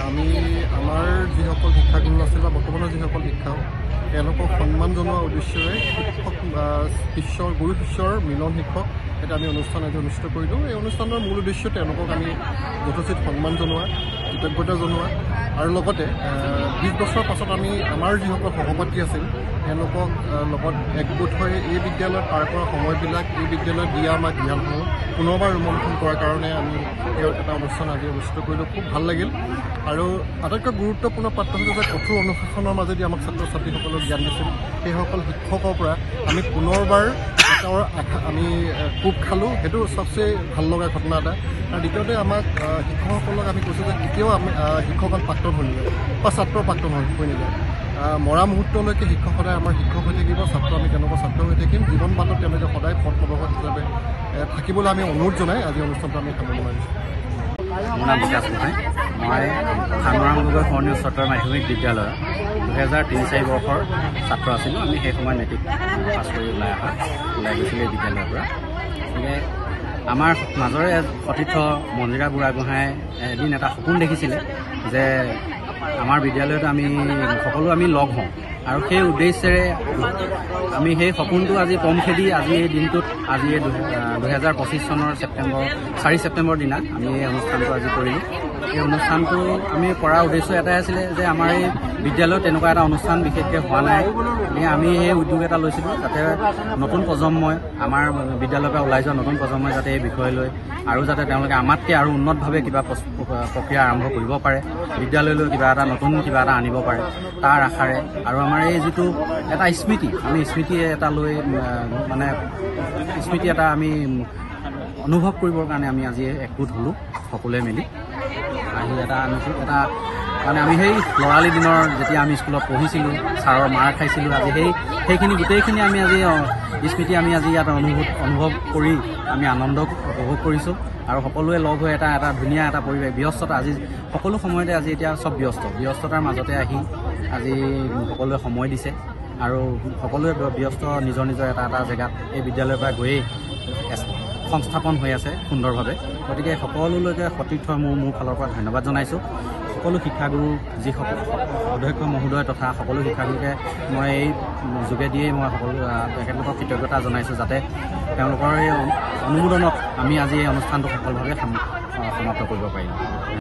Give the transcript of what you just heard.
আমি আমাৰ যিসকল শিক্ষাগুৰু আছিল বা বৰ্তমানৰ যিসকল শিক্ষক তেওঁলোকক সন্মান জনোৱাৰ উদ্দেশ্যেৰে শিক্ষক শিষ্যৰ গুৰু শিষ্যৰ মিলন শিক্ষক এটা আমি অনুষ্ঠান আজি অনুষ্ঠিত কৰিলোঁ। এই অনুষ্ঠানৰ মূল উদ্দেশ্য তেওঁলোকক আমি যথোচিত সন্মান জনোৱা, কৃতজ্ঞতা জনোৱা আৰু লগতে 20 বছৰৰ পাছত আমি আমাৰ যিসকল সহপাঠী আছিল তেওঁলোকক লগত একগোট হৈ এই বিদ্যালয়ত পাৰ কৰা সময়বিলাক, এই বিদ্যালয়ত দিয়া আমাৰ জ্ঞানসমূহ পুনৰবাৰ ৰোমন্থন কৰাৰ কাৰণে আমি এটা অনুষ্ঠান আজি অনুষ্ঠিত কৰিলোঁ। খুব ভাল লাগিল আৰু আটাইতকৈ গুৰুত্বপূৰ্ণ পাত্ৰ হৈছে যে কঠোৰ অনুশাসনৰ মাজেদি আমাক ছাত্ৰ ছাত্ৰীসকলক জ্ঞান দিছিল। সেইসকল শিক্ষকৰ পৰা আমি পুনৰবাৰ তেওঁৰ আমি কোব খালোঁ, সেইটো চবচে ভাল লগা ঘটনা এটা। আৰু দ্বিতীয়তে আমাক শিক্ষকসকলক আমি কৈছোঁ যে কেতিয়াও আমি শিক্ষকসকল প্ৰাক্তন হৈ নাযায় বা ছাত্ৰৰ প্ৰাক্তন হৈ নাযায়। মৰা মুহূৰ্তলৈকে শিক্ষক সদায় আমাৰ শিক্ষক হৈ থাকিব, ছাত্ৰ আমি তেওঁলোকৰ ছাত্ৰ হৈ থাকিম। জীৱন বাটত তেওঁলোকে সদায় পথ প্ৰদৰ্শক হিচাপে থাকিবলৈ আমি অনুৰোধ জনাই আজি অনুষ্ঠানটো আমি সামৰিব পাৰিছোঁ। মোৰ নাম বিকাশ গোহাঁই। মই খানুৰাম গগৈ শৰণীয় উচ্চতৰ মাধ্যমিক বিদ্যালয়ৰ 2003-04 বৰ্ষৰ ছাত্ৰ আছিলোঁ। আমি সেই সময়ত মেট্ৰিক পাছ কৰি ওলাই গৈছিলোঁ এই বিদ্যালয়ৰ পৰা। গতিকে আমাৰ মাজৰে সতীৰ্থ মন্দিৰা বুঢ়াগোহাঁয়ে এদিন এটা সপোন দেখিছিলে যে আমাৰ বিদ্যালয়ত আমি সকলো লগ হওঁ, আৰু সেই উদ্দেশ্যেৰে আমি সেই সপোনটো আজি পম খেদি আজি এই দিনটোত আজি 2025 চনৰ 4 ছেপ্টেম্বৰ দিনা আমি এই অনুষ্ঠানটো আজি কৰিলোঁ। এই অনুষ্ঠানটো আমি কৰাৰ উদ্দেশ্য এটাই আছিলে যে আমাৰ এই বিদ্যালয়ত তেনেকুৱা এটা অনুষ্ঠান বিশেষকৈ হোৱা নাই। আমি সেই উদ্যোগ এটা লৈছিলোঁ যাতে নতুন প্ৰজন্মই, আমাৰ বিদ্যালয়ৰ পৰা ওলাই যোৱা নতুন প্ৰজন্মই যাতে এই বিষয় লৈ আৰু যাতে তেওঁলোকে আমাতকৈ আৰু উন্নতভাৱে কিবা প্ৰক্ৰিয়া আৰম্ভ কৰিব পাৰে, বিদ্যালয়লৈ কিবা এটা নতুন কিবা এটা আনিব পাৰে তাৰ আশাৰে, আৰু আমাৰ এই যিটো এটা স্মৃতি, আমি স্মৃতি এটা লৈ মানে স্মৃতি এটা আমি অনুভৱ কৰিবৰ কাৰণে আমি আজি একগোট হ'লোঁ সকলোৱে মিলি। আহি এটা মানে আমি সেই ল'ৰালি দিনৰ যেতিয়া আমি স্কুলত পঢ়িছিলোঁ, ছাৰৰ মাৰ খাইছিলোঁ, আজি সেইখিনি গোটেইখিনি আমি আজি স্মৃতি আমি আজি ইয়াত অনুভৱ কৰি আমি আনন্দ উপভোগ কৰিছোঁ। আৰু সকলোৱে লগ হৈ এটা ধুনীয়া এটা পৰিৱেশ, ব্যস্ততা আজি সকলো সময়তে আজি এতিয়া চব ব্যস্ততাৰ মাজতে আহি আজি সকলোৱে সময় দিছে আৰু সকলোৱে ব্যস্ত নিজৰ এটা জেগাত এই বিদ্যালয়ৰ পৰা গৈয়ে সংস্থাপন হৈ আছে সুন্দৰভাৱে। গতিকে সকলোলৈকে সতীৰ্থ মোৰ ফালৰ পৰা ধন্যবাদ জনাইছোঁ। সকলো শিক্ষাগুৰু যিসকল অধ্যক্ষ মহোদয় তথা সকলো শিক্ষাগুৰুকে মই এই যোগেদিয়েই মই তেখেতলোকক কৃতজ্ঞতা জনাইছোঁ যাতে তেওঁলোকৰ এই অনুমোদনত আমি আজি এই অনুষ্ঠানটো সফলভাৱে সমাপ্ত কৰিব পাৰিম।